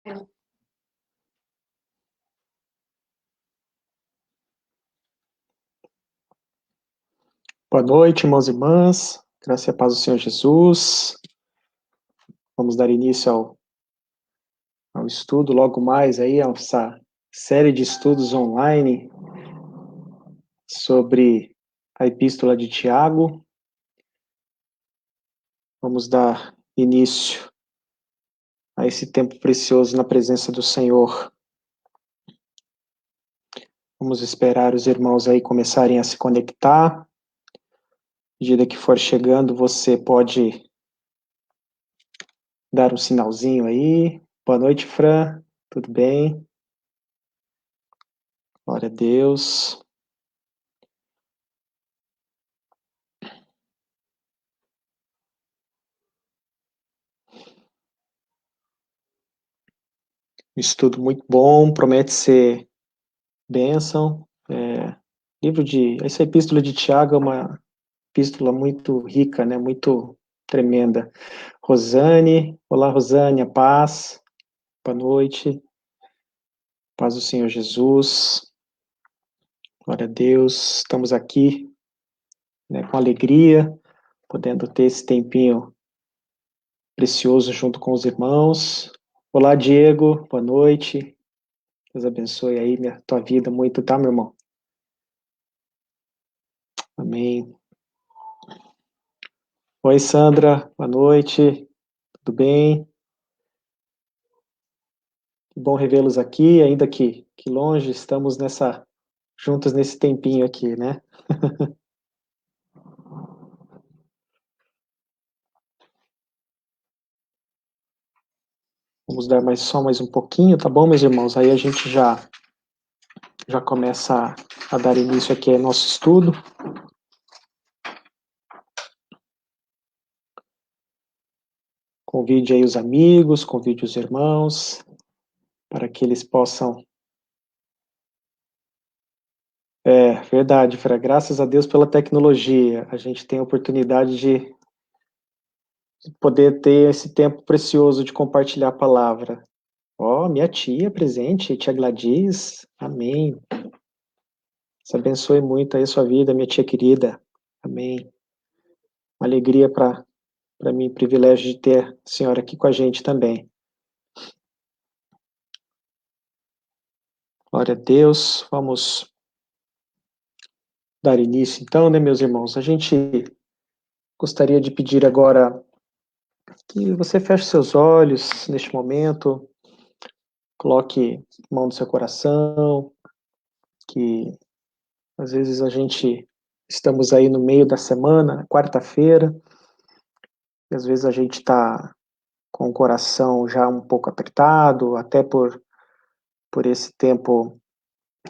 Boa noite, irmãos e irmãs. Graça e a paz do Senhor Jesus. Vamos dar início ao estudo logo mais aí, a essa série de estudos online sobre a Epístola de Tiago. Vamos dar início a esse tempo precioso na presença do Senhor. Vamos esperar os irmãos aí começarem a se conectar. À medida que for chegando, você pode dar um sinalzinho aí. Boa noite, Fran. Tudo bem? Glória a Deus. Um estudo muito bom, promete ser bênção. Essa epístola de Tiago é uma epístola muito rica, né? Muito tremenda. Rosane, olá Rosane, a paz, boa noite, paz do Senhor Jesus, glória a Deus, estamos aqui, né, com alegria, podendo ter esse tempinho precioso junto com os irmãos. Olá Diego, boa noite, Deus abençoe aí tua vida muito, tá, meu irmão? Amém. Oi, Sandra, boa noite, tudo bem? Que bom revê-los aqui, ainda que longe, estamos juntos nesse tempinho aqui, né? Vamos dar só mais um pouquinho, tá bom, meus irmãos? Aí a gente já começa a dar início aqui ao nosso estudo. Convide aí os amigos, convide os irmãos, para que eles possam... Verdade, Fra, graças a Deus pela tecnologia, a gente tem a oportunidade de poder ter esse tempo precioso de compartilhar a palavra. Ó, minha tia presente, tia Gladys, amém. Deus abençoe muito aí a sua vida, minha tia querida, amém. Uma alegria para mim, privilégio de ter a senhora aqui com a gente também. Glória a Deus, vamos dar início então, né, meus irmãos? A gente gostaria de pedir agora que você feche seus olhos neste momento, coloque a mão no seu coração, que às vezes a gente estamos aí no meio da semana, quarta-feira, e às vezes a gente está com o coração já um pouco apertado, até por esse tempo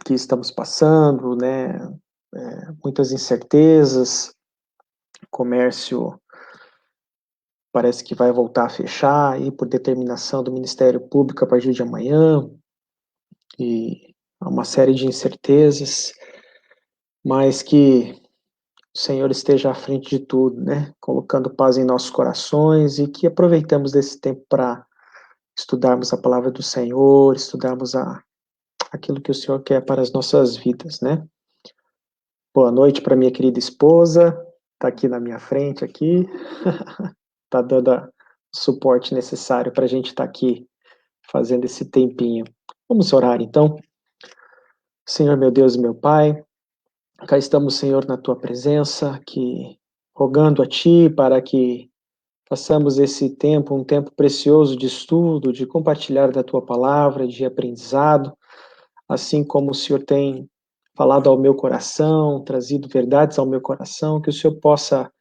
que estamos passando, né? Muitas incertezas, o comércio parece que vai voltar a fechar aí por determinação do Ministério Público a partir de amanhã, e há uma série de incertezas, mas que o Senhor esteja à frente de tudo, né? Colocando paz em nossos corações e que aproveitemos desse tempo para estudarmos a palavra do Senhor, estudarmos aquilo que o Senhor quer para as nossas vidas, né? Boa noite para minha querida esposa, está aqui na minha frente aqui, está dando o suporte necessário para a gente estar aqui fazendo esse tempinho. Vamos orar então. Senhor meu Deus e meu Pai, cá estamos, Senhor, na tua presença, que rogando a Ti para que façamos esse tempo, um tempo precioso de estudo, de compartilhar da tua palavra, de aprendizado, assim como o Senhor tem falado ao meu coração, trazido verdades ao meu coração, que o Senhor possa,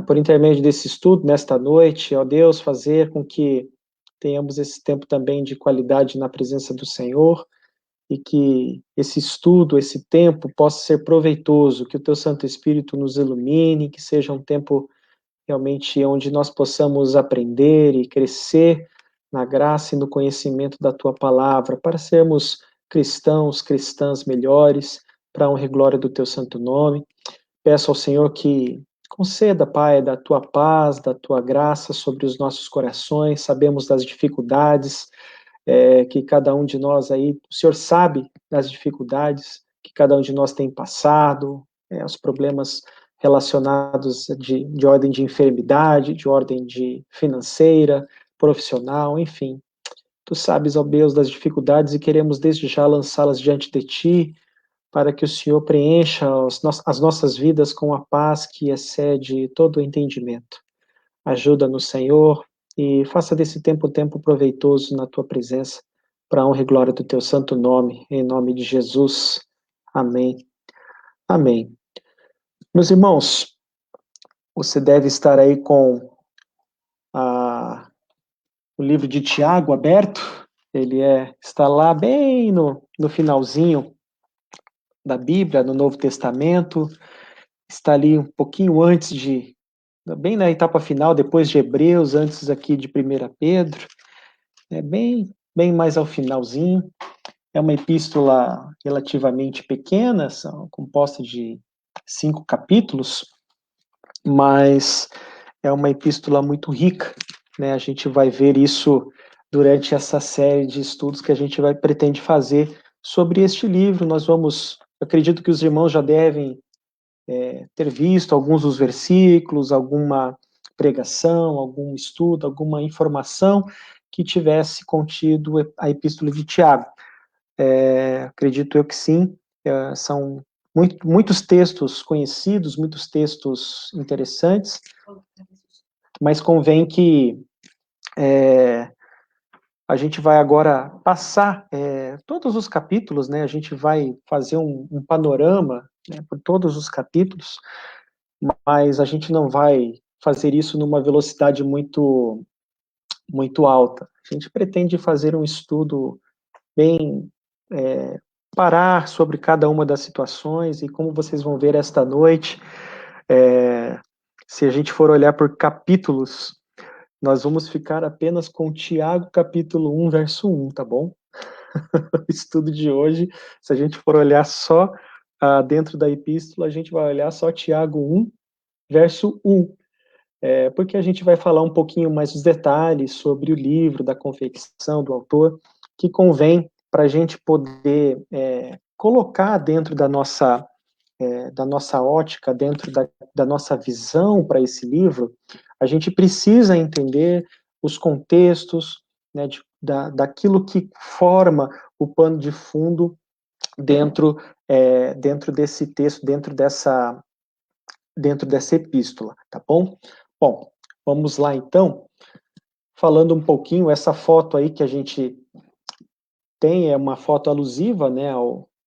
por intermédio desse estudo, nesta noite, ó Deus, fazer com que tenhamos esse tempo também de qualidade na presença do Senhor, e que esse estudo, esse tempo possa ser proveitoso, que o teu Santo Espírito nos ilumine, que seja um tempo realmente onde nós possamos aprender e crescer na graça e no conhecimento da tua palavra, para sermos cristãos, cristãs melhores, para a honra e glória do teu santo nome. Peço ao Senhor que conceda, Pai, da tua paz, da tua graça sobre os nossos corações. Sabemos das dificuldades que cada um de nós aí, o Senhor sabe das dificuldades que cada um de nós tem passado, os problemas relacionados de ordem de enfermidade, de ordem de financeira, profissional, enfim. Tu sabes, ó Deus, das dificuldades e queremos desde já lançá-las diante de Ti, para que o Senhor preencha as nossas vidas com a paz que excede todo o entendimento. Ajuda-nos, Senhor, e faça desse tempo um tempo proveitoso na Tua presença, para a honra e glória do Teu santo nome, em nome de Jesus. Amém. Amém. Meus irmãos, você deve estar aí com o livro de Tiago aberto, ele está lá bem no finalzinho da Bíblia, no Novo Testamento, está ali um pouquinho antes bem na etapa final, depois de Hebreus, antes aqui de 1 Pedro, bem mais ao finalzinho. É uma epístola relativamente pequena, composta de 5 capítulos, mas é uma epístola muito rica, né? A gente vai ver isso durante essa série de estudos que a gente pretende fazer sobre este livro. Acredito que os irmãos já devem ter visto alguns dos versículos, alguma pregação, algum estudo, alguma informação que tivesse contido a epístola de Tiago. Acredito eu que sim, são muitos textos conhecidos, muitos textos interessantes, mas convém que a gente vai agora passar todos os capítulos, né? A gente vai fazer um panorama, né, por todos os capítulos, mas a gente não vai fazer isso numa velocidade muito alta. A gente pretende fazer um estudo bem parar sobre cada uma das situações, e como vocês vão ver esta noite, se a gente for olhar por capítulos, nós vamos ficar apenas com Tiago, capítulo 1, verso 1, tá bom? O estudo de hoje, se a gente for olhar só dentro da epístola, a gente vai olhar só Tiago 1, verso 1, porque a gente vai falar um pouquinho mais dos detalhes sobre o livro, da confecção do autor, que convém para a gente poder colocar dentro da nossa ótica, dentro da nossa visão para esse livro. A gente precisa entender os contextos, né, daquilo que forma o pano de fundo dentro desse texto, dentro dessa epístola, tá bom? Bom, vamos lá então, falando um pouquinho, essa foto aí que a gente tem é uma foto alusiva, né,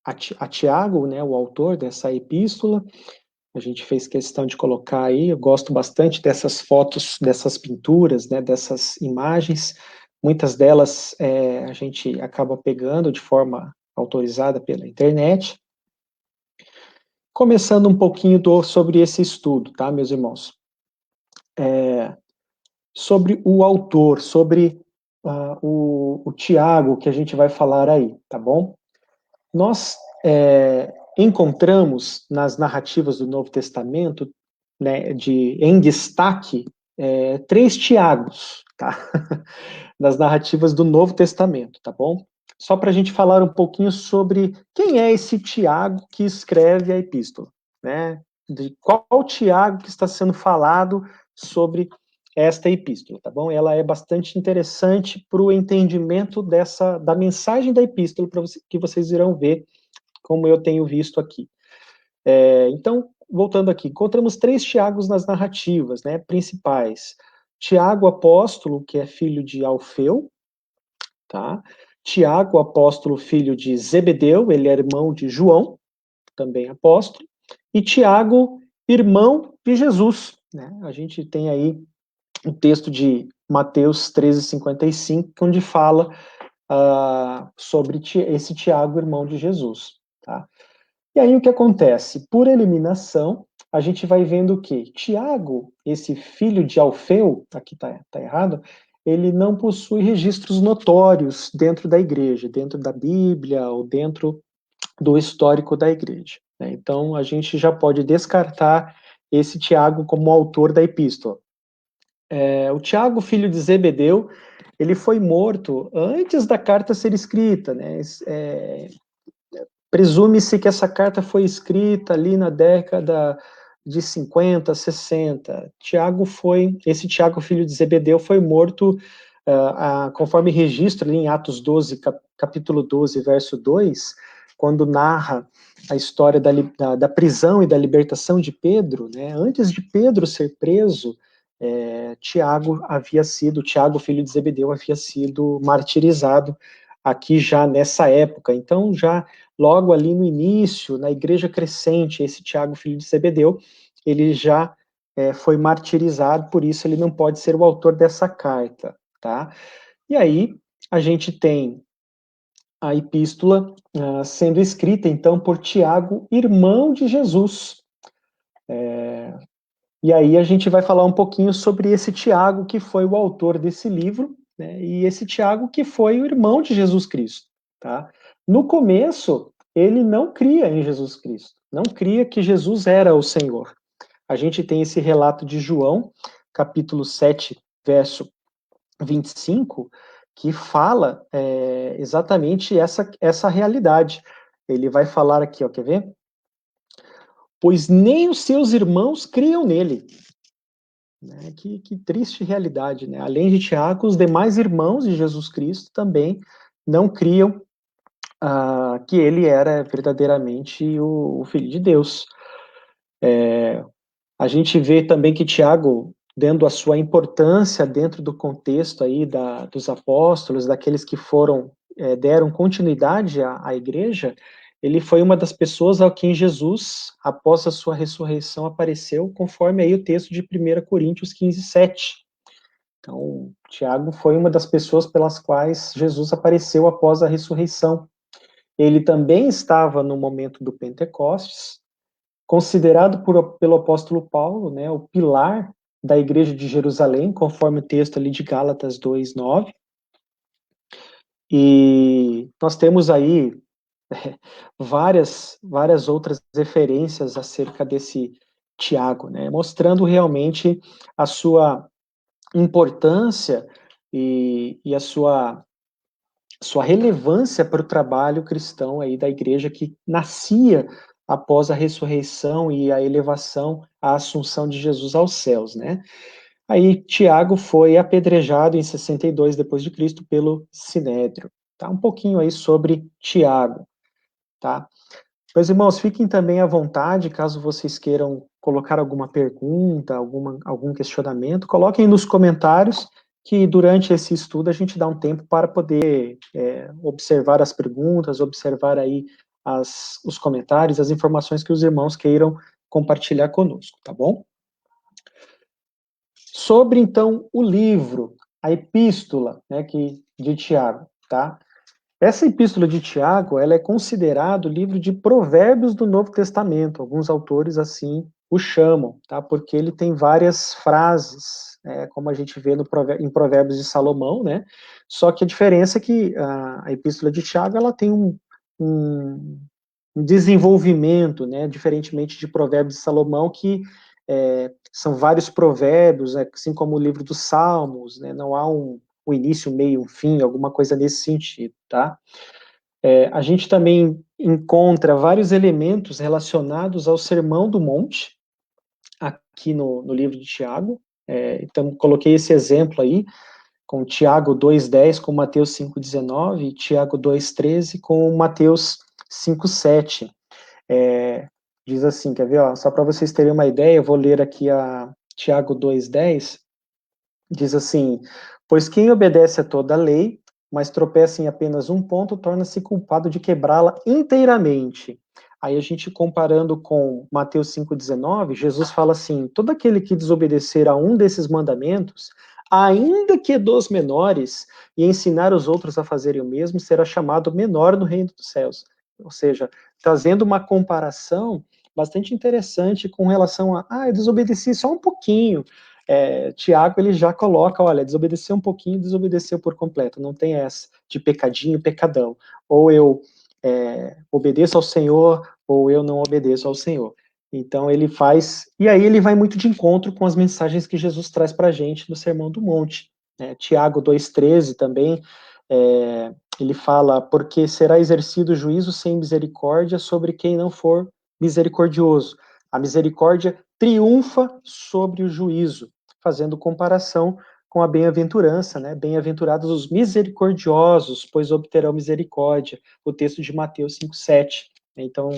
a Tiago, né, o autor dessa epístola. A gente fez questão de colocar aí, eu gosto bastante dessas fotos, dessas pinturas, né, dessas imagens. Muitas delas a gente acaba pegando de forma autorizada pela internet. Começando um pouquinho sobre esse estudo, tá, meus irmãos? Sobre o autor, sobre o Tiago, que a gente vai falar aí, tá bom? Nós encontramos nas narrativas do Novo Testamento, né, em destaque, 3 Tiagos, tá? Das narrativas do Novo Testamento, tá bom? Só para a gente falar um pouquinho sobre quem é esse Tiago que escreve a epístola, né? De qual Tiago que está sendo falado sobre esta epístola, tá bom? Ela é bastante interessante para o entendimento da mensagem da epístola, que vocês irão ver, como eu tenho visto aqui. Então, voltando aqui, encontramos 3 Tiagos nas narrativas, né, principais. Tiago, apóstolo, que é filho de Alfeu, tá? Tiago, apóstolo, filho de Zebedeu, ele é irmão de João, também apóstolo. E Tiago, irmão de Jesus, né? A gente tem aí o texto de Mateus 13:55, onde fala sobre esse Tiago, irmão de Jesus, tá? E aí o que acontece? Por eliminação, a gente vai vendo que Tiago, esse filho de Alfeu, aqui tá errado, ele não possui registros notórios dentro da igreja, dentro da Bíblia ou dentro do histórico da igreja, né? Então a gente já pode descartar esse Tiago como autor da epístola. O Tiago, filho de Zebedeu, ele foi morto antes da carta ser escrita, né? Presume-se que essa carta foi escrita ali na década de 50, 60. Esse Tiago, filho de Zebedeu, foi morto, conforme registro ali em Atos 12, capítulo 12, verso 2, quando narra a história da prisão e da libertação de Pedro, né? Antes de Pedro ser preso, Tiago, filho de Zebedeu, havia sido martirizado aqui já nessa época. Então, já logo ali no início, na igreja crescente, esse Tiago, filho de Zebedeu, ele já foi martirizado, por isso ele não pode ser o autor dessa carta, tá? E aí, a gente tem a epístola sendo escrita, então, por Tiago, irmão de Jesus. E aí a gente vai falar um pouquinho sobre esse Tiago, que foi o autor desse livro, né, e esse Tiago que foi o irmão de Jesus Cristo, tá? No começo, ele não cria em Jesus Cristo, não cria que Jesus era o Senhor. A gente tem esse relato de João, capítulo 7, verso 25, que fala exatamente essa realidade. Ele vai falar aqui, ó, quer ver? Pois nem os seus irmãos criam nele. Né? Que triste realidade, né? Além de Tiago, os demais irmãos de Jesus Cristo também não criam que ele era verdadeiramente o Filho de Deus. A gente vê também que Tiago, dando a sua importância dentro do contexto aí dos apóstolos, daqueles que deram continuidade à igreja, ele foi uma das pessoas a quem Jesus, após a sua ressurreição, apareceu, conforme aí o texto de 1 Coríntios 15, 7. Então, Tiago foi uma das pessoas pelas quais Jesus apareceu após a ressurreição. Ele também estava no momento do Pentecostes, considerado pelo apóstolo Paulo, né, o pilar da igreja de Jerusalém, conforme o texto ali de Gálatas 2:9. E nós temos aí várias outras referências acerca desse Tiago, né, mostrando realmente a sua importância e a sua relevância para o trabalho cristão aí da igreja que nascia após a ressurreição e a elevação, a assunção de Jesus aos céus, né? Aí Tiago foi apedrejado em 62 depois de Cristo pelo Sinédrio. Tá? Um pouquinho aí sobre Tiago, tá? Meus irmãos, fiquem também à vontade, caso vocês queiram colocar alguma pergunta, algum questionamento, coloquem nos comentários, que durante esse estudo a gente dá um tempo para poder observar as perguntas, observar aí os comentários, as informações que os irmãos queiram compartilhar conosco, tá bom? Sobre, então, o livro, a epístola, né, de Tiago, tá? Essa epístola de Tiago, ela é considerado o livro de provérbios do Novo Testamento. Alguns autores assim o chamam, tá? Porque ele tem várias frases, como a gente vê em Provérbios de Salomão, né? Só que a diferença é que a epístola de Tiago, ela tem um desenvolvimento, né? Diferentemente de Provérbios de Salomão, que são vários provérbios, né? Assim como o livro dos Salmos, né? Não há um início, meio, um fim, alguma coisa nesse sentido, tá? A gente também encontra vários elementos relacionados ao Sermão do Monte, aqui no livro de Tiago. Então, coloquei esse exemplo aí, com Tiago 2:10 com Mateus 5:19, e Tiago 2:13 com Mateus 5:7. Diz assim, quer ver? Ó, só para vocês terem uma ideia, eu vou ler aqui a Tiago 2:10, diz assim: pois quem obedece a toda a lei, mas tropeça em apenas um ponto, torna-se culpado de quebrá-la inteiramente. Aí a gente comparando com Mateus 5:19, Jesus fala assim: todo aquele que desobedecer a um desses mandamentos, ainda que dos menores, e ensinar os outros a fazerem o mesmo, será chamado menor no reino dos céus. Ou seja, trazendo uma comparação bastante interessante com relação eu desobedeci só um pouquinho. Tiago, ele já coloca, olha, desobedeceu um pouquinho, desobedeceu por completo, não tem essa de pecadinho, pecadão. Ou eu obedeço ao Senhor, ou eu não obedeço ao Senhor. Então ele faz, e aí ele vai muito de encontro com as mensagens que Jesus traz para a gente no Sermão do Monte, Tiago 2,13 também, ele fala, porque será exercido juízo sem misericórdia sobre quem não for misericordioso. A misericórdia triunfa sobre o juízo, fazendo comparação com a bem-aventurança, né? Bem-aventurados os misericordiosos, pois obterão misericórdia. O texto de Mateus 5,7. Então,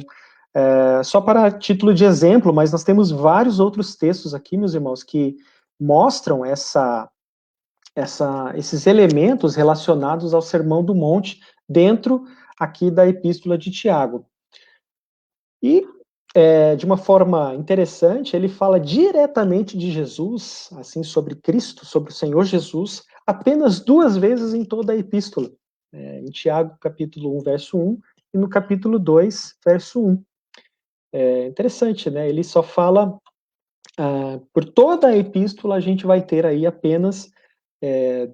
só para título de exemplo, mas nós temos vários outros textos aqui, meus irmãos, que mostram esses elementos relacionados ao Sermão do Monte dentro aqui da Epístola de Tiago. E, de uma forma interessante, ele fala diretamente de Jesus, assim, sobre Cristo, sobre o Senhor Jesus, apenas 2 vezes em toda a Epístola. Em Tiago, capítulo 1, verso 1, e no capítulo 2, verso 1. Interessante, né? Ele só fala, por toda a Epístola, a gente vai ter aí apenas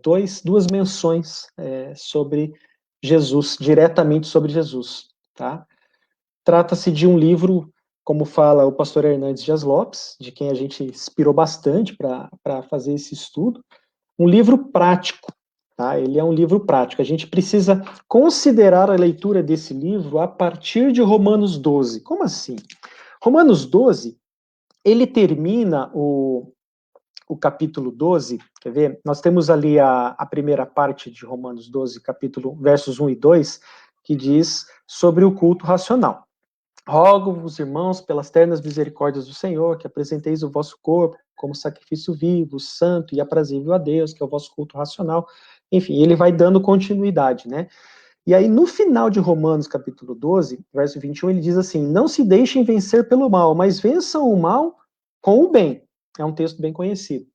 duas menções sobre Jesus, diretamente sobre Jesus, tá? Trata-se de um livro, como fala o pastor Hernandes Dias Lopes, de quem a gente inspirou bastante para fazer esse estudo, um livro prático, tá? Ele é um livro prático. A gente precisa considerar a leitura desse livro a partir de Romanos 12. Como assim? Romanos 12, ele termina o capítulo 12, quer ver? Nós temos ali a primeira parte de Romanos 12, capítulo, versos 1 e 2, que diz sobre o culto racional. Rogo-vos, irmãos, pelas ternas misericórdias do Senhor, que apresenteis o vosso corpo como sacrifício vivo, santo e aprazível a Deus, que é o vosso culto racional. Enfim, ele vai dando continuidade, né? E aí, no final de Romanos, capítulo 12, verso 21, ele diz assim, não se deixem vencer pelo mal, mas vençam o mal com o bem. É um texto bem conhecido.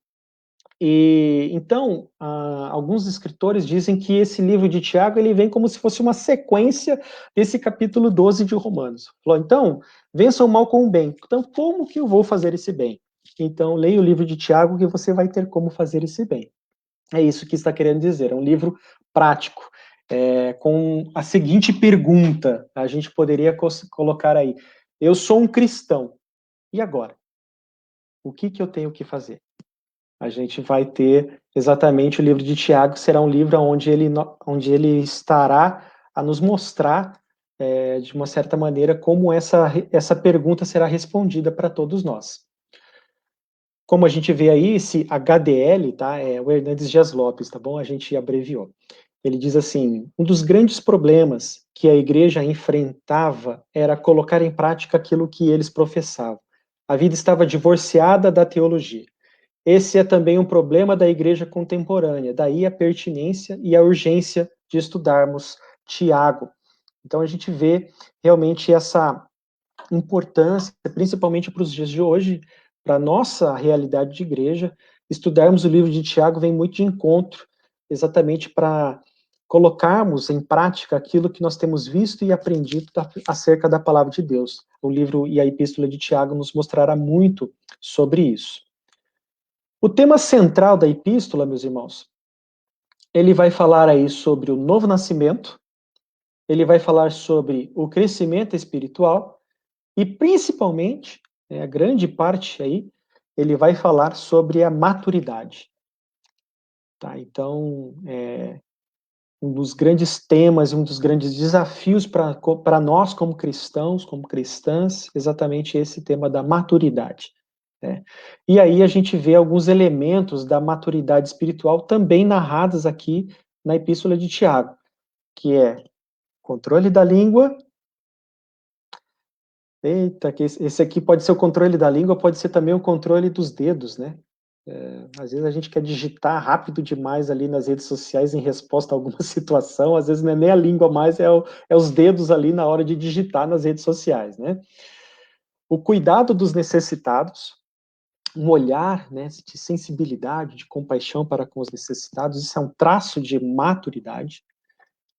E então, alguns escritores dizem que esse livro de Tiago ele vem como se fosse uma sequência desse capítulo 12 de Romanos. Falou, então, vença o mal com o bem. Então, como que eu vou fazer esse bem? Então, leia o livro de Tiago que você vai ter como fazer esse bem. É isso que está querendo dizer. É um livro prático, com a seguinte pergunta, a gente poderia colocar aí. Eu sou um cristão, e agora? O que eu tenho que fazer? A gente vai ter exatamente o livro de Tiago, será um livro onde ele estará a nos mostrar, de uma certa maneira, como essa pergunta será respondida para todos nós. Como a gente vê aí, esse HDL, tá? É o Hernandes Dias Lopes, tá bom? A gente abreviou. Ele diz assim, um dos grandes problemas que a igreja enfrentava era colocar em prática aquilo que eles professavam. A vida estava divorciada da teologia. Esse é também um problema da igreja contemporânea, daí a pertinência e a urgência de estudarmos Tiago. Então a gente vê realmente essa importância, principalmente para os dias de hoje, para a nossa realidade de igreja, estudarmos o livro de Tiago vem muito de encontro, exatamente para colocarmos em prática aquilo que nós temos visto e aprendido acerca da palavra de Deus. O livro e a epístola de Tiago nos mostrará muito sobre isso. O tema central da epístola, meus irmãos, ele vai falar aí sobre o novo nascimento, ele vai falar sobre o crescimento espiritual e, principalmente, a grande parte aí, ele vai falar sobre a maturidade. Tá? Então, um dos grandes temas, um dos grandes desafios para nós como cristãos, como cristãs, exatamente esse tema da maturidade. Né? E aí a gente vê alguns elementos da maturidade espiritual também narrados aqui na Epístola de Tiago, que é controle da língua. Eita, que esse aqui pode ser o controle da língua, pode ser também o controle dos dedos, né? Às vezes a gente quer digitar rápido demais ali nas redes sociais em resposta a alguma situação, às vezes não é nem a língua mais, é os dedos ali na hora de digitar nas redes sociais, né? O cuidado dos necessitados, um olhar, né, de sensibilidade, de compaixão para com os necessitados, isso é um traço de maturidade,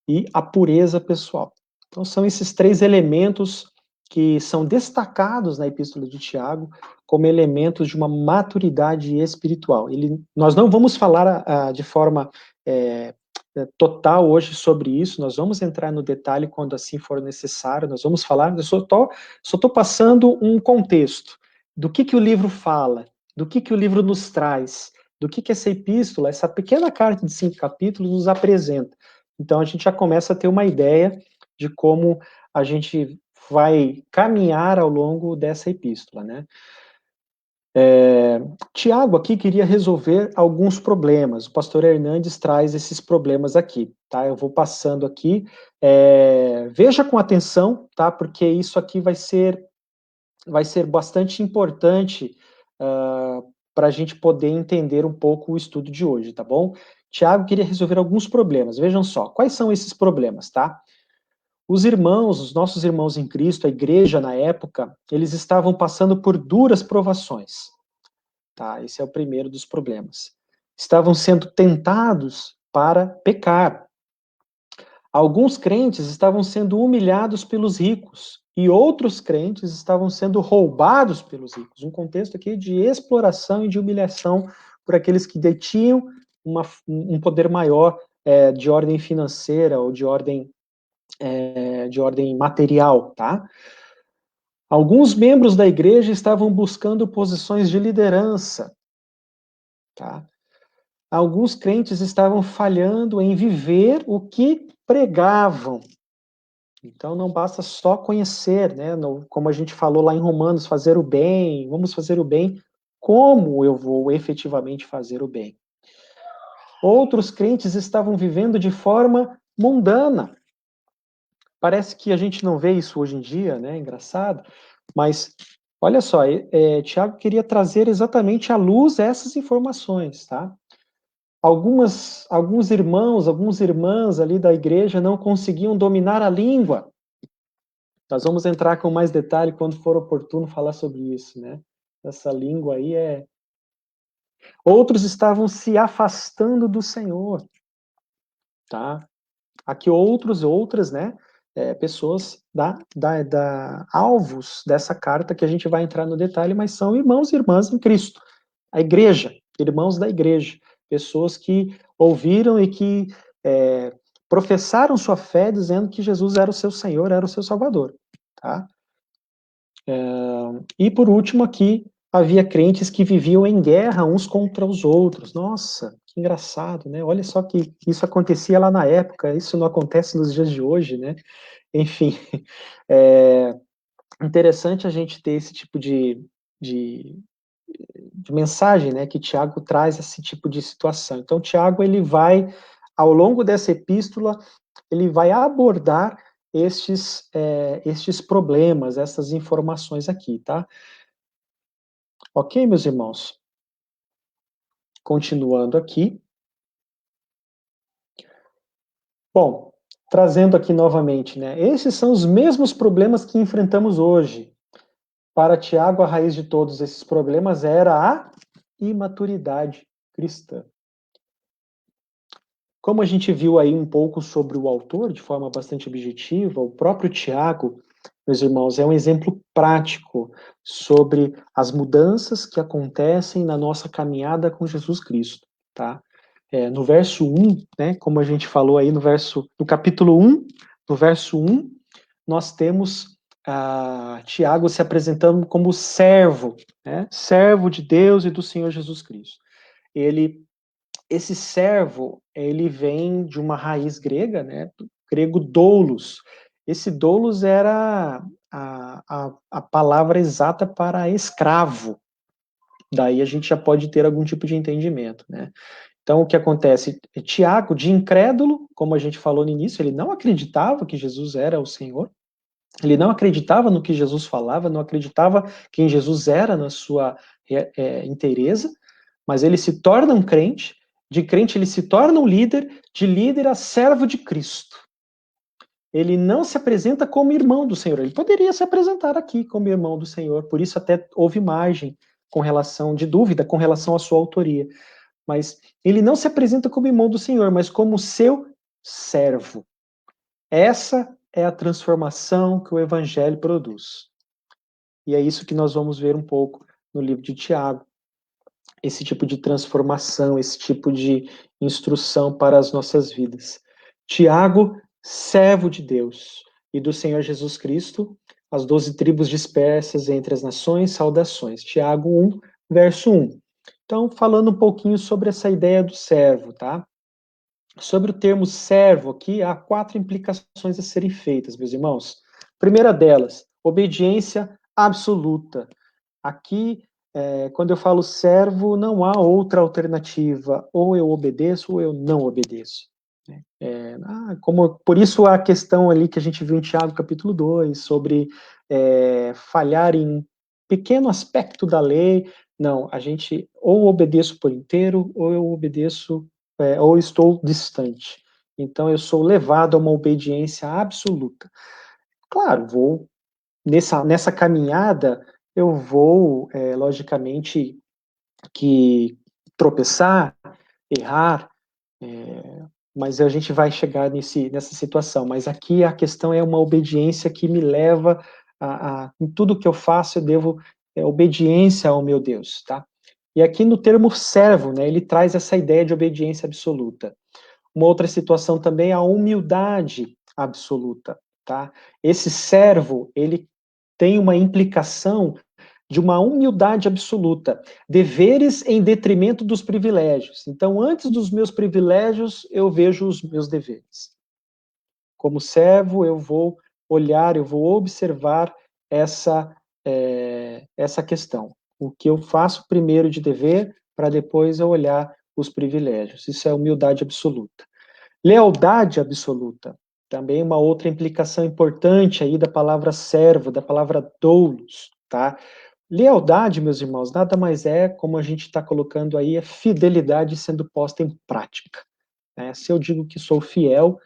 e a pureza pessoal. Então são esses 3 elementos que são destacados na Epístola de Tiago como elementos de uma maturidade espiritual. Nós não vamos falar de forma total hoje sobre isso, nós vamos entrar no detalhe quando assim for necessário, nós vamos falar, eu só estou passando um contexto do que o livro fala, do que o livro nos traz, do que essa epístola, essa pequena carta de 5 capítulos nos apresenta. Então a gente já começa a ter uma ideia de como a gente vai caminhar ao longo dessa epístola, né? Tiago aqui queria resolver alguns problemas. O pastor Hernandes traz esses problemas aqui, tá? Eu vou passando aqui. Veja com atenção, tá? Porque isso aqui vai ser bastante importante para a gente poder entender um pouco o estudo de hoje, tá bom? Tiago queria resolver alguns problemas. Vejam só, quais são esses problemas, tá? Os irmãos, os nossos irmãos em Cristo, a igreja na época, eles estavam passando por duras provações. Tá? Esse é o primeiro dos problemas. Estavam sendo tentados para pecar. Alguns crentes estavam sendo humilhados pelos ricos e outros crentes estavam sendo roubados pelos ricos. Um contexto aqui de exploração e de humilhação por aqueles que detinham um poder maior de ordem financeira ou de ordem material, tá? Alguns membros da igreja estavam buscando posições de liderança, tá? Alguns crentes estavam falhando em viver o que pregavam. Então não basta só conhecer, né? Como a gente falou lá em Romanos, fazer o bem, vamos fazer o bem, como eu vou efetivamente fazer o bem? Outros crentes estavam vivendo de forma mundana. Parece que a gente não vê isso hoje em dia, né? Engraçado. Mas, olha só, Tiago queria trazer exatamente à luz essas informações, tá? Alguns irmãos, algumas irmãs ali da igreja não conseguiam dominar a língua. Nós vamos entrar com mais detalhe quando for oportuno falar sobre isso, né? Essa língua aí Outros estavam se afastando do Senhor, tá? Aqui outras, né? Pessoas alvos dessa carta que a gente vai entrar no detalhe, mas são irmãos e irmãs em Cristo. A igreja, irmãos da igreja, pessoas que ouviram e que professaram sua fé dizendo que Jesus era o seu Senhor, era o seu Salvador, tá? E por último aqui, havia crentes que viviam em guerra uns contra os outros. Nossa, que engraçado, né? Olha só que isso acontecia lá na época, isso não acontece nos dias de hoje, né? Enfim, é interessante a gente ter esse tipo de, de mensagem, né, que Tiago traz esse tipo de situação. Então, Tiago, ele vai, ao longo dessa epístola, ele vai abordar estes problemas, essas informações aqui, tá? Ok, meus irmãos? Continuando aqui. Bom, trazendo aqui novamente, né? Esses são os mesmos problemas que enfrentamos hoje. Para Tiago, a raiz de todos esses problemas era a imaturidade cristã. Como a gente viu aí um pouco sobre o autor, de forma bastante objetiva, o próprio Tiago, meus irmãos, é um exemplo prático sobre as mudanças que acontecem na nossa caminhada com Jesus Cristo, tá? No verso 1, né, como a gente falou aí no capítulo 1, no verso 1, nós temos Tiago se apresentando como servo, né, servo de Deus e do Senhor Jesus Cristo. Esse servo, ele vem de uma raiz grega, né, grego doulos. Esse doulos era a palavra exata para escravo. Daí a gente já pode ter algum tipo de entendimento, né? Então, o que acontece? Tiago, de incrédulo, como a gente falou no início, ele não acreditava que Jesus era o Senhor, ele não acreditava no que Jesus falava, não acreditava quem Jesus era na sua inteireza, mas ele se torna um crente, de crente ele se torna um líder, de líder a servo de Cristo. Ele não se apresenta como irmão do Senhor, ele poderia se apresentar aqui como irmão do Senhor, por isso até houve margem de dúvida com relação à sua autoria. Mas ele não se apresenta como irmão do Senhor, mas como seu servo. Essa é a transformação que o Evangelho produz. E é isso que nós vamos ver um pouco no livro de Tiago. Esse tipo de transformação, esse tipo de instrução para as nossas vidas. Tiago, servo de Deus e do Senhor Jesus Cristo, as 12 tribos dispersas entre as nações, saudações. Tiago 1, verso 1. Então, falando um pouquinho sobre essa ideia do servo, tá? Sobre o termo servo aqui, há 4 implicações a serem feitas, meus irmãos. Primeira delas, obediência absoluta. Aqui, quando eu falo servo, não há outra alternativa. Ou eu obedeço ou eu não obedeço. Por isso a questão ali que a gente viu em Tiago capítulo 2, sobre falhar em pequeno aspecto da lei. Não, a gente ou obedeço por inteiro, ou eu obedeço, ou estou distante. Então eu sou levado a uma obediência absoluta. Claro, nessa caminhada, eu vou, logicamente, que tropeçar, errar, mas a gente vai chegar nessa situação. Mas aqui a questão é uma obediência que me leva em tudo que eu faço, eu devo obediência ao meu Deus, tá? E aqui no termo servo, né, ele traz essa ideia de obediência absoluta. Uma outra situação também é a humildade absoluta, tá? Esse servo, ele tem uma implicação de uma humildade absoluta, deveres em detrimento dos privilégios. Então, antes dos meus privilégios, eu vejo os meus deveres. Como servo, eu vou olhar, eu vou observar essa questão. O que eu faço primeiro de dever, para depois eu olhar os privilégios. Isso é humildade absoluta. Lealdade absoluta. Também uma outra implicação importante aí da palavra servo, da palavra doulos, tá? Lealdade, meus irmãos, nada mais é, como a gente está colocando aí, é fidelidade sendo posta em prática. Né? Se eu digo que sou fiel,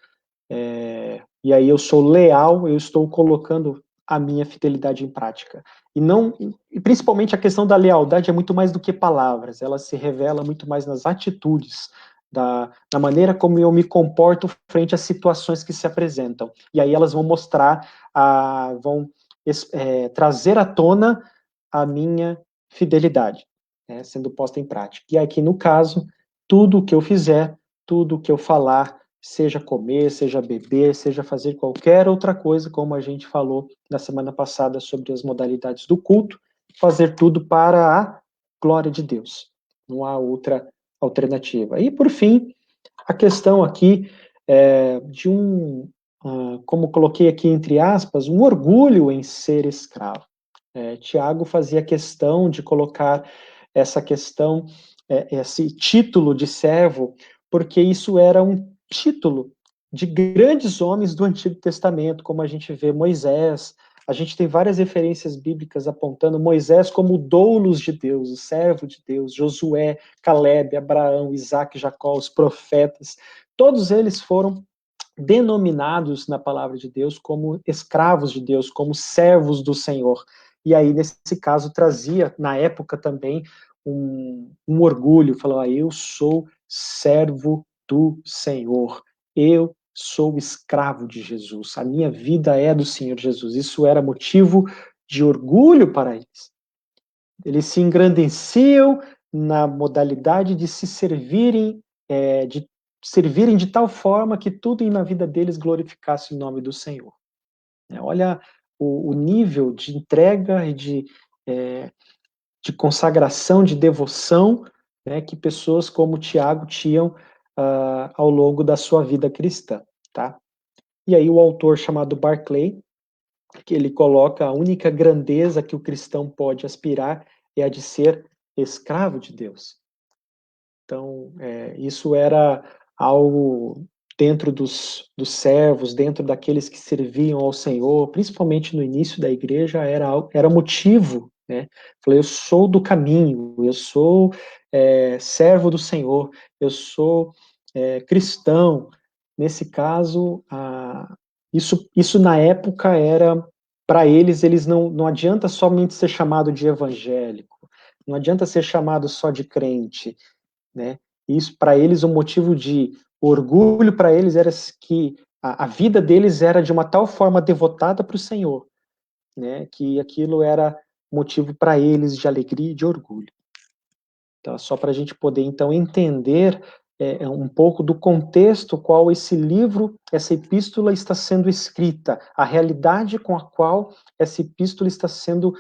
e aí eu sou leal, eu estou colocando a minha fidelidade em prática. E principalmente a questão da lealdade é muito mais do que palavras, ela se revela muito mais nas atitudes, da maneira como eu me comporto frente às situações que se apresentam. E aí elas vão mostrar, trazer à tona a minha fidelidade, né, sendo posta em prática. E aqui, no caso, tudo o que eu fizer, tudo o que eu falar, seja comer, seja beber, seja fazer qualquer outra coisa, como a gente falou na semana passada sobre as modalidades do culto, fazer tudo para a glória de Deus. Não há outra alternativa. E, por fim, a questão aqui de como coloquei aqui entre aspas, um orgulho em ser escravo. Tiago fazia questão de colocar essa questão, esse título de servo, porque isso era um título de grandes homens do Antigo Testamento, como a gente vê Moisés. A gente tem várias referências bíblicas apontando Moisés como o doulos de Deus, o servo de Deus, Josué, Caleb, Abraão, Isaac, Jacó, os profetas. Todos eles foram denominados na palavra de Deus como escravos de Deus, como servos do Senhor. E aí, nesse caso, trazia, na época também, um orgulho, falou, eu sou servo do Senhor, eu sou escravo de Jesus, a minha vida é do Senhor Jesus. Isso era motivo de orgulho para eles. Eles se engrandeciam na modalidade de se servirem, de servirem de tal forma que tudo na vida deles glorificasse o nome do Senhor. Olha o nível de entrega e de consagração, de devoção, né, que pessoas como Tiago tinham ao longo da sua vida cristã, tá? E aí o autor chamado Barclay, que ele coloca a única grandeza que o cristão pode aspirar é a de ser escravo de Deus. Então, isso era algo dentro dos servos, dentro daqueles que serviam ao Senhor, principalmente no início da igreja, era motivo, né? Falei, eu sou do caminho, eu sou servo do Senhor, eu sou cristão. Nesse caso, isso na época era, para eles não adianta somente ser chamado de evangélico, não adianta ser chamado só de crente, né? Isso para eles um motivo de orgulho para eles era que a vida deles era de uma tal forma devotada para o Senhor, né? Que aquilo era motivo para eles de alegria e de orgulho. Então, só para a gente poder então entender um pouco do contexto qual esse livro, essa epístola está sendo escrita, a realidade com a qual essa epístola está sendo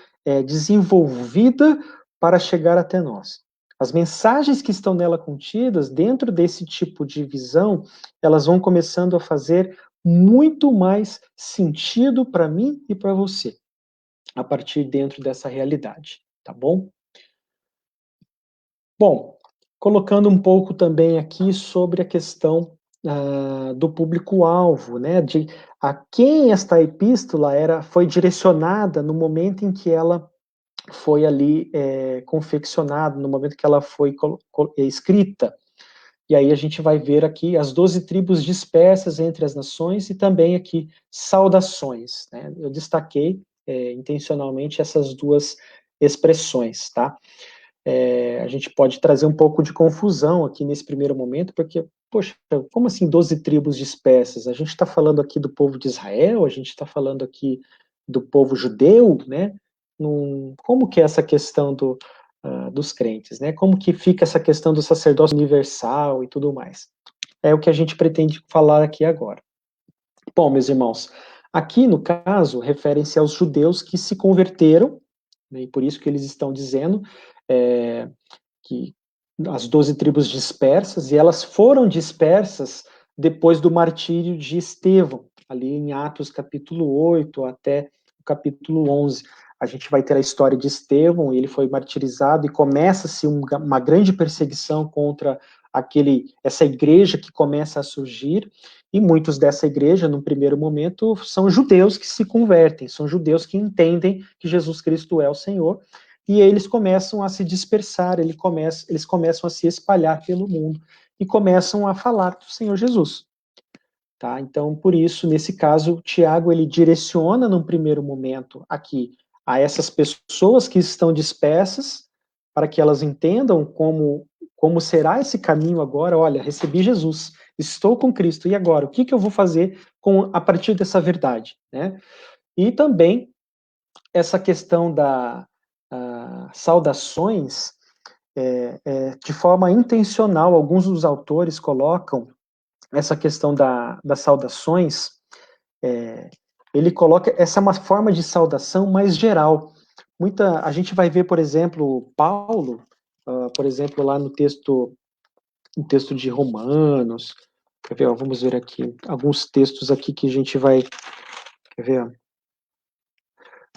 desenvolvida para chegar até nós. As mensagens que estão nela contidas, dentro desse tipo de visão, elas vão começando a fazer muito mais sentido para mim e para você, a partir dentro dessa realidade, tá bom? Bom, colocando um pouco também aqui sobre a questão do público-alvo, né, de a quem esta epístola foi direcionada no momento em que ela foi ali confeccionada, no momento que ela foi escrita. E aí a gente vai ver aqui as 12 tribos dispersas entre as nações e também aqui saudações, né? Eu destaquei intencionalmente essas duas expressões, tá? A gente pode trazer um pouco de confusão aqui nesse primeiro momento, porque, poxa, como assim 12 tribos dispersas? A gente está falando aqui do povo de Israel, a gente está falando aqui do povo judeu, né? Como que é essa questão dos crentes, né? Como que fica essa questão do sacerdócio universal e tudo mais? É o que a gente pretende falar aqui agora. Bom, meus irmãos, aqui no caso, referem-se aos judeus que se converteram, né, e por isso que eles estão dizendo que as 12 tribos dispersas, e elas foram dispersas depois do martírio de Estevão, ali em Atos capítulo 8 até o capítulo 11. A gente vai ter a história de Estevão, ele foi martirizado e começa-se uma grande perseguição contra essa igreja que começa a surgir, e muitos dessa igreja, num primeiro momento, são judeus que se convertem, são judeus que entendem que Jesus Cristo é o Senhor, e eles começam a se dispersar, eles começam a se espalhar pelo mundo e começam a falar do Senhor Jesus. Tá? Então, por isso, nesse caso, Tiago ele direciona num primeiro momento aqui a essas pessoas que estão dispersas, para que elas entendam como será esse caminho agora. Olha, recebi Jesus, estou com Cristo, e agora? O que eu vou fazer a partir dessa verdade? Né? E também essa questão da saudações, de forma intencional, alguns dos autores colocam essa questão das saudações, ele coloca, essa é uma forma de saudação mais geral. A gente vai ver, por exemplo, Paulo, por exemplo, lá no texto de Romanos, quer ver, vamos ver aqui, alguns textos aqui que a gente vai, quer ver,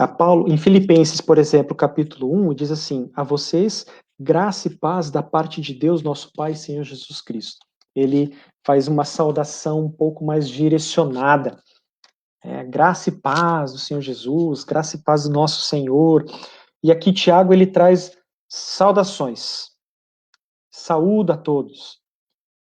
a Paulo, em Filipenses, por exemplo, capítulo 1, diz assim: a vocês, graça e paz da parte de Deus, nosso Pai e Senhor Jesus Cristo. Ele faz uma saudação um pouco mais direcionada. Graça e paz do Senhor Jesus, graça e paz do nosso Senhor. E aqui Tiago, ele traz saudações. Saúde a todos.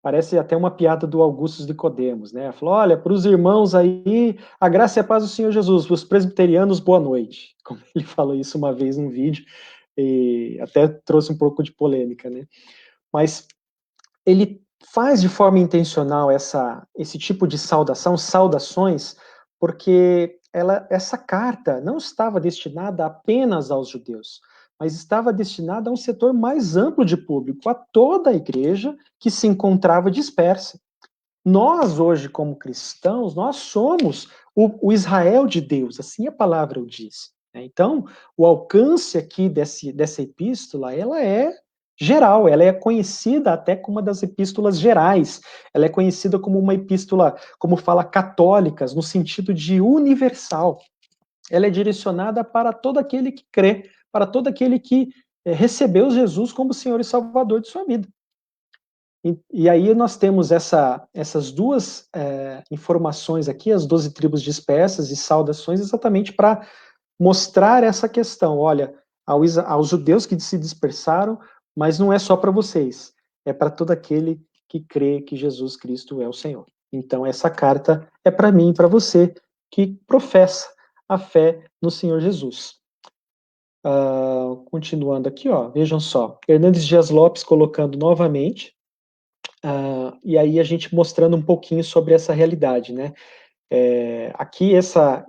Parece até uma piada do Augusto Nicodemos, né? Falou, olha, para os irmãos aí, a graça e a paz do Senhor Jesus, para os presbiterianos, boa noite. Como ele falou isso uma vez num vídeo, e até trouxe um pouco de polêmica, né? Mas ele faz de forma intencional esse tipo de saudações, porque essa carta não estava destinada apenas aos judeus, mas estava destinada a um setor mais amplo de público, a toda a igreja que se encontrava dispersa. Nós, hoje, como cristãos, nós somos o Israel de Deus, assim a palavra o diz. Então, o alcance aqui dessa epístola, ela é geral, ela é conhecida até como uma das epístolas gerais, ela é conhecida como uma epístola, como fala, católicas, no sentido de universal. Ela é direcionada para todo aquele que crê, para todo aquele que recebeu Jesus como Senhor e Salvador de sua vida. E aí nós temos essas duas informações aqui, as 12 tribos dispersas e saudações, exatamente para mostrar essa questão. Olha, aos judeus que se dispersaram, mas não é só para vocês, é para todo aquele que crê que Jesus Cristo é o Senhor. Então essa carta é para mim e para você que professa a fé no Senhor Jesus. Continuando aqui, ó, vejam só, Hernandes Dias Lopes colocando novamente, e aí a gente mostrando um pouquinho sobre essa realidade, né? Aqui essa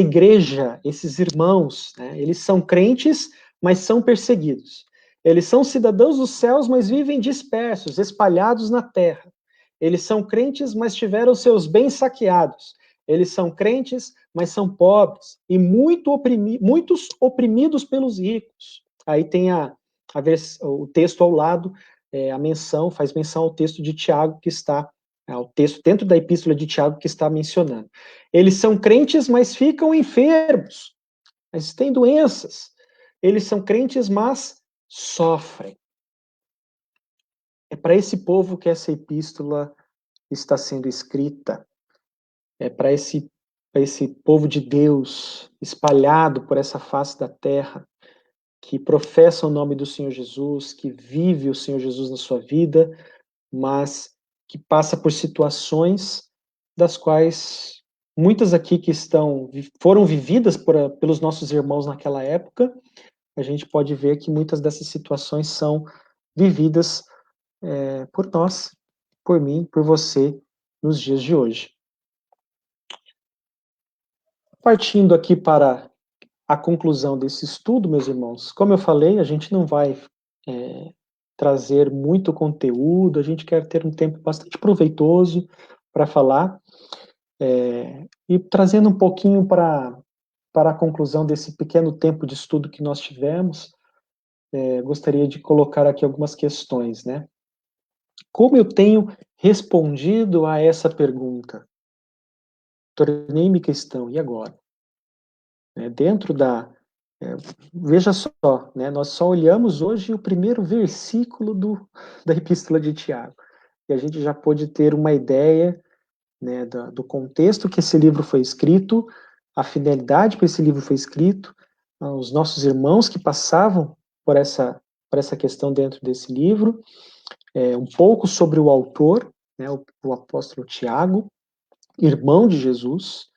igreja, esses irmãos, né, eles são crentes, mas são perseguidos. Eles são cidadãos dos céus, mas vivem dispersos, espalhados na terra. Eles são crentes, mas tiveram seus bens saqueados. Eles são crentes, mas são pobres e muitos oprimidos pelos ricos. Aí tem o texto ao lado, faz menção ao texto de Tiago que está, ao texto dentro da epístola de Tiago que está mencionando. Eles são crentes, mas ficam enfermos, mas têm doenças. Eles são crentes, mas sofrem. É para esse povo que essa epístola está sendo escrita. É para esse povo de Deus espalhado por essa face da terra, que professa o nome do Senhor Jesus, que vive o Senhor Jesus na sua vida, mas que passa por situações das quais muitas aqui que foram vividas pelos nossos irmãos naquela época, a gente pode ver que muitas dessas situações são vividas por nós, por mim, por você, nos dias de hoje. Partindo aqui para a conclusão desse estudo, meus irmãos, como eu falei, a gente não vai trazer muito conteúdo, a gente quer ter um tempo bastante proveitoso para falar, e trazendo um pouquinho para a conclusão desse pequeno tempo de estudo que nós tivemos, gostaria de colocar aqui algumas questões, né? Como eu tenho respondido a essa pergunta? Tornei-me cristão, e agora? Veja só, né, nós só olhamos hoje o primeiro versículo da Epístola de Tiago, e a gente já pôde ter uma ideia, né, do contexto que esse livro foi escrito, a finalidade para esse livro foi escrito, os nossos irmãos que passavam por essa questão dentro desse livro, um pouco sobre o autor, né, o apóstolo Tiago, irmão de Jesus,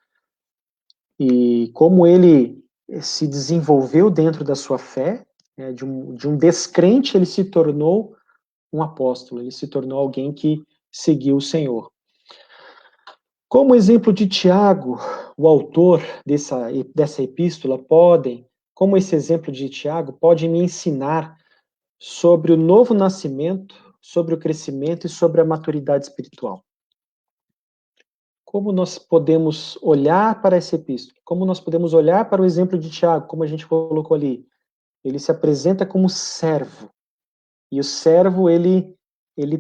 e como ele se desenvolveu dentro da sua fé, né, de um descrente ele se tornou um apóstolo, ele se tornou alguém que seguiu o Senhor. Como exemplo de Tiago, o autor dessa epístola, como esse exemplo de Tiago, pode me ensinar sobre o novo nascimento, sobre o crescimento e sobre a maturidade espiritual. Como nós podemos olhar para essa epístola? Como nós podemos olhar para o exemplo de Tiago, como a gente colocou ali? Ele se apresenta como servo. E o servo, ele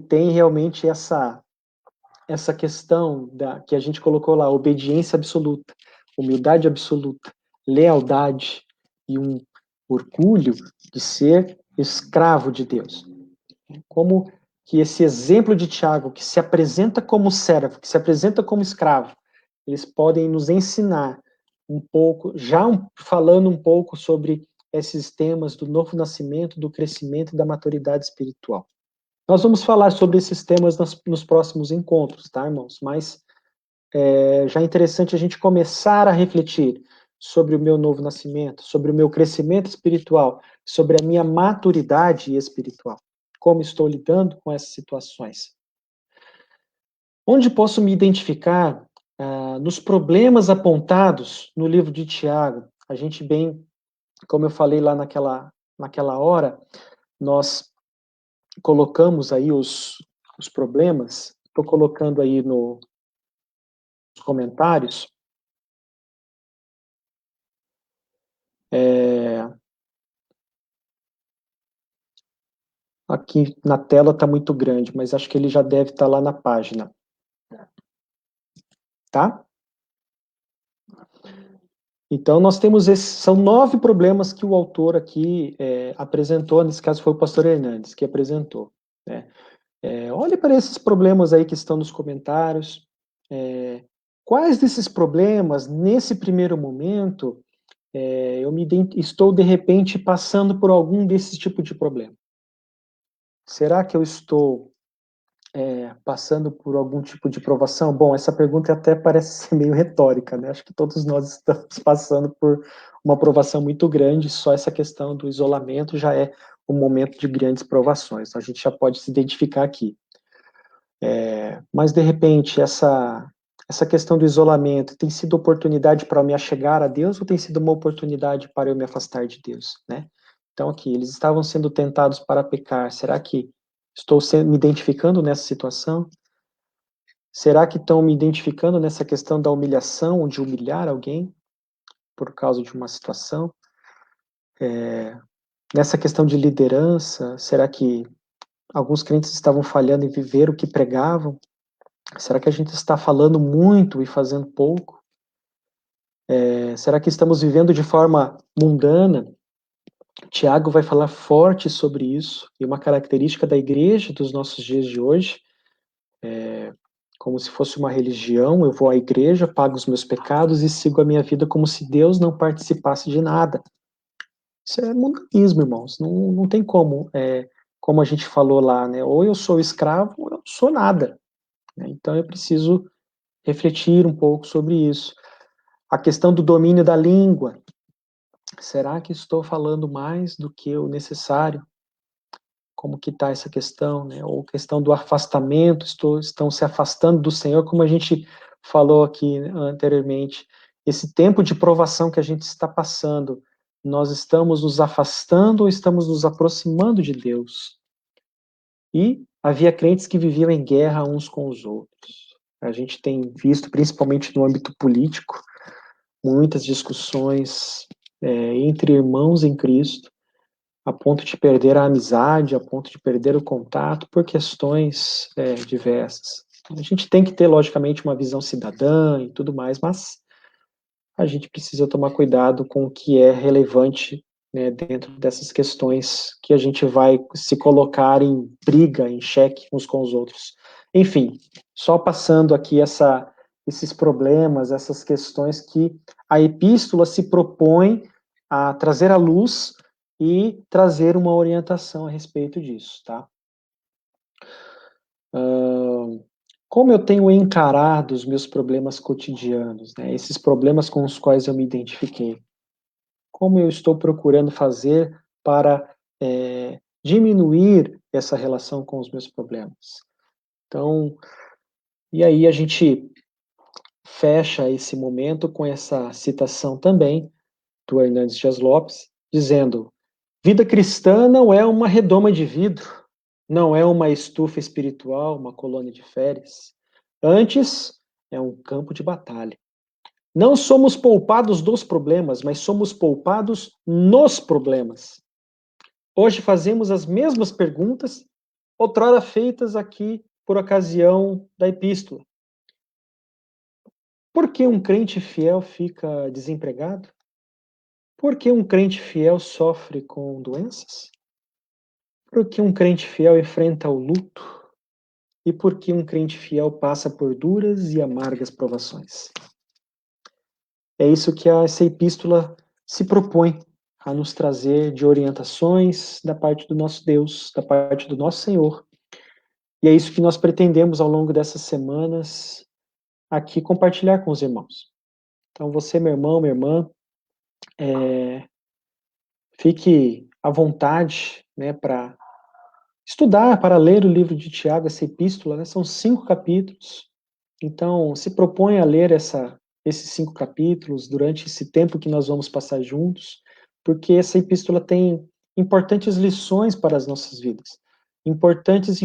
tem realmente essa questão que a gente colocou lá, obediência absoluta, humildade absoluta, lealdade e um orgulho de ser escravo de Deus. Como que esse exemplo de Tiago, que se apresenta como servo, que se apresenta como escravo, eles podem nos ensinar um pouco, falando um pouco sobre esses temas do novo nascimento, do crescimento e da maturidade espiritual. Nós vamos falar sobre esses temas nos próximos encontros, tá, irmãos? Mas já é interessante a gente começar a refletir sobre o meu novo nascimento, sobre o meu crescimento espiritual, sobre a minha maturidade espiritual. Como estou lidando com essas situações? Onde posso me identificar nos problemas apontados no livro de Tiago? A gente como eu falei lá naquela hora, nós colocamos aí os problemas, estou colocando aí nos comentários. Aqui na tela está muito grande, mas acho que ele já deve estar lá na página. Tá? Então, nós temos são 9 problemas que o autor aqui apresentou, nesse caso foi o pastor Hernandes que apresentou. Né? Olhe para esses problemas aí que estão nos comentários. Quais desses problemas, nesse primeiro momento, estou, de repente, passando por algum desses tipos de problema? Será que eu estou passando por algum tipo de provação? Bom, essa pergunta até parece ser meio retórica, né? Acho que todos nós estamos passando por uma provação muito grande, só essa questão do isolamento já é um momento de grandes provações, a gente já pode se identificar aqui. Mas, de repente, essa questão do isolamento tem sido oportunidade para eu me achegar a Deus ou tem sido uma oportunidade para eu me afastar de Deus, né? Então, aqui, eles estavam sendo tentados para pecar, será que estou me identificando nessa situação? Será que estão me identificando nessa questão da humilhação, de humilhar alguém por causa de uma situação? nessa questão de liderança, será que alguns crentes estavam falhando em viver o que pregavam? Será que a gente está falando muito e fazendo pouco? Será que estamos vivendo de forma mundana? Tiago vai falar forte sobre isso, e uma característica da igreja dos nossos dias de hoje, como se fosse uma religião, eu vou à igreja, pago os meus pecados e sigo a minha vida como se Deus não participasse de nada. Isso é mundanismo, irmãos, não tem como, como a gente falou lá, né, ou eu sou escravo ou eu não sou nada, né? Então eu preciso refletir um pouco sobre isso. A questão do domínio da língua, será que estou falando mais do que o necessário? Como que está essa questão, né? Ou questão do afastamento, estão se afastando do Senhor, como a gente falou aqui anteriormente. Esse tempo de provação que a gente está passando, nós estamos nos afastando ou estamos nos aproximando de Deus? E havia crentes que viviam em guerra uns com os outros. A gente tem visto, principalmente no âmbito político, muitas discussões entre irmãos em Cristo, a ponto de perder a amizade, a ponto de perder o contato por questões diversas. A gente tem que ter, logicamente, uma visão cidadã e tudo mais, mas a gente precisa tomar cuidado com o que é relevante, né, dentro dessas questões que a gente vai se colocar em briga, em xeque uns com os outros. Enfim, só passando aqui esses problemas, essas questões que a epístola se propõe a trazer à luz e trazer uma orientação a respeito disso, tá? Como eu tenho encarado os meus problemas cotidianos, né, esses problemas com os quais eu me identifiquei? Como eu estou procurando fazer para diminuir essa relação com os meus problemas? Então, e aí a gente fecha esse momento com essa citação também do Hernandes Dias Lopes, dizendo: vida cristã não é uma redoma de vidro, não é uma estufa espiritual, uma colônia de férias. Antes, é um campo de batalha. Não somos poupados dos problemas, mas somos poupados nos problemas. Hoje fazemos as mesmas perguntas, outrora feitas aqui por ocasião da epístola. Por que um crente fiel fica desempregado? Por que um crente fiel sofre com doenças? Por que um crente fiel enfrenta o luto? E por que um crente fiel passa por duras e amargas provações? É isso que essa epístola se propõe a nos trazer de orientações da parte do nosso Deus, da parte do nosso Senhor. E é isso que nós pretendemos ao longo dessas semanas aqui compartilhar com os irmãos. Então você, meu irmão, minha irmã, fique à vontade, né, para estudar, para ler o livro de Tiago, essa epístola, né, são 5 capítulos. Então, se propõe a ler esses 5 capítulos durante esse tempo que nós vamos passar juntos, porque essa epístola tem importantes lições para as nossas vidas, importantes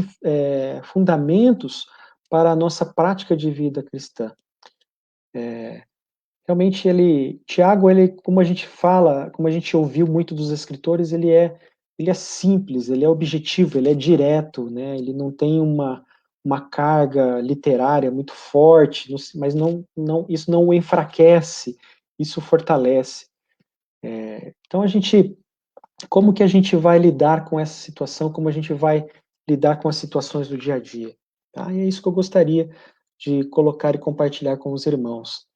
fundamentos para a nossa prática de vida cristã. Realmente Tiago, como a gente fala, como a gente ouviu muito dos escritores, ele é simples, ele é objetivo, ele é direto, né? Ele não tem uma carga literária muito forte, mas isso não o enfraquece, isso fortalece. Então como que a gente vai lidar com essa situação, como a gente vai lidar com as situações do dia a dia, tá? E é isso que eu gostaria de colocar e compartilhar com os irmãos.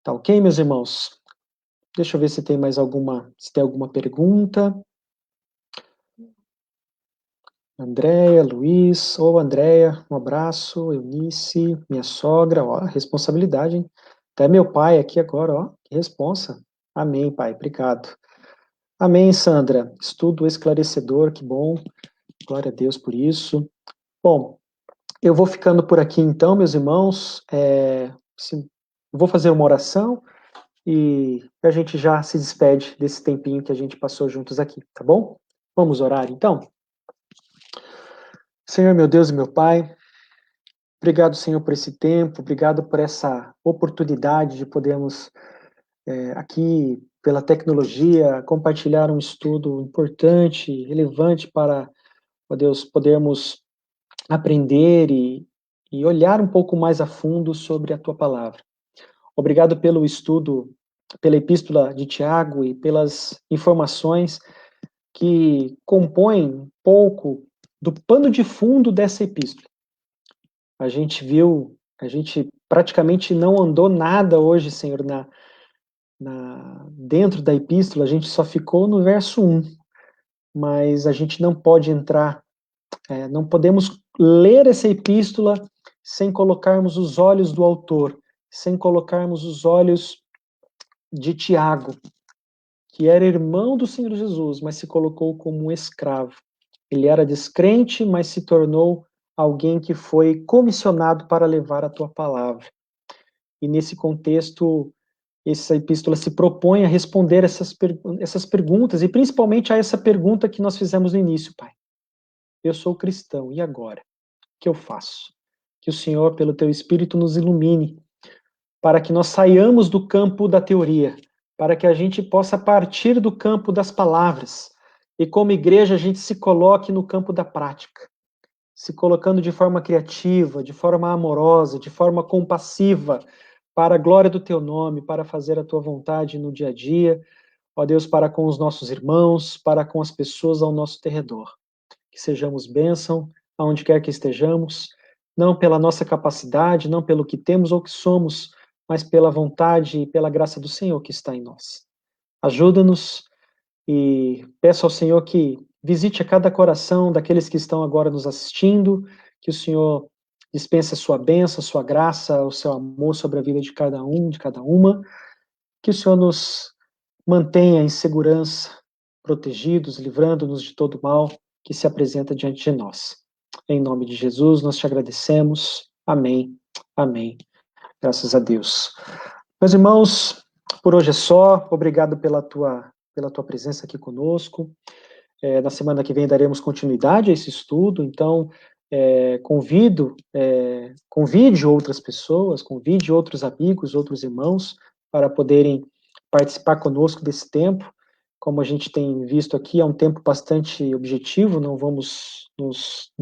Tá ok, meus irmãos? Deixa eu ver se tem se tem alguma pergunta. Andréia, Luiz, Andréia, um abraço, Eunice, minha sogra, ó, responsabilidade, hein? Até meu pai aqui agora, ó, que responsa. Amém, pai, obrigado. Amém, Sandra, estudo esclarecedor, que bom, glória a Deus por isso. Bom, eu vou ficando por aqui então, meus irmãos, vou fazer uma oração, e a gente já se despede desse tempinho que a gente passou juntos aqui, tá bom? Vamos orar então? Senhor, meu Deus e meu Pai, obrigado, Senhor, por esse tempo, obrigado por essa oportunidade de podermos aqui pela tecnologia, compartilhar um estudo importante, relevante para, ó Deus, podermos aprender e olhar um pouco mais a fundo sobre a tua palavra. Obrigado pelo estudo, pela epístola de Tiago e pelas informações que compõem um pouco do pano de fundo dessa epístola. A gente praticamente não andou nada hoje, Senhor, dentro da epístola, a gente só ficou no verso 1, mas a gente não pode entrar, não podemos ler essa epístola sem colocarmos os olhos do autor, sem colocarmos os olhos de Tiago, que era irmão do Senhor Jesus, mas se colocou como um escravo. Ele era descrente, mas se tornou alguém que foi comissionado para levar a tua palavra. E nesse contexto, essa epístola se propõe a responder essas perguntas, e principalmente a essa pergunta que nós fizemos no início, Pai. Eu sou cristão, e agora? O que eu faço? Que o Senhor, pelo teu Espírito, nos ilumine, para que nós saiamos do campo da teoria, para que a gente possa partir do campo das palavras, e como igreja a gente se coloque no campo da prática, se colocando de forma criativa, de forma amorosa, de forma compassiva, para a glória do teu nome, para fazer a tua vontade no dia a dia, ó Deus, para com os nossos irmãos, para com as pessoas ao nosso derredor. Que sejamos bênção aonde quer que estejamos, não pela nossa capacidade, não pelo que temos ou que somos, mas pela vontade e pela graça do Senhor que está em nós. Ajuda-nos e peço ao Senhor que visite a cada coração daqueles que estão agora nos assistindo, que o Senhor dispense a sua bênção, a sua graça, o seu amor sobre a vida de cada um, de cada uma, que o Senhor nos mantenha em segurança, protegidos, livrando-nos de todo mal que se apresenta diante de nós. Em nome de Jesus, nós te agradecemos. Amém. Amém. Graças a Deus. Meus irmãos, por hoje é só. Obrigado pela tua presença aqui conosco. Na semana que vem daremos continuidade a esse estudo, então convide outras pessoas, convide outros amigos, outros irmãos, para poderem participar conosco desse tempo. Como a gente tem visto aqui, é um tempo bastante objetivo, não vamos nos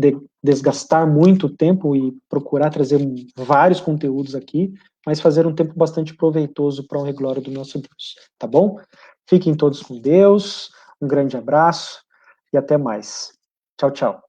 desgastar muito o tempo e procurar trazer vários conteúdos aqui, mas fazer um tempo bastante proveitoso para a honra e glória do nosso Deus, tá bom? Fiquem todos com Deus, um grande abraço e até mais. Tchau, tchau.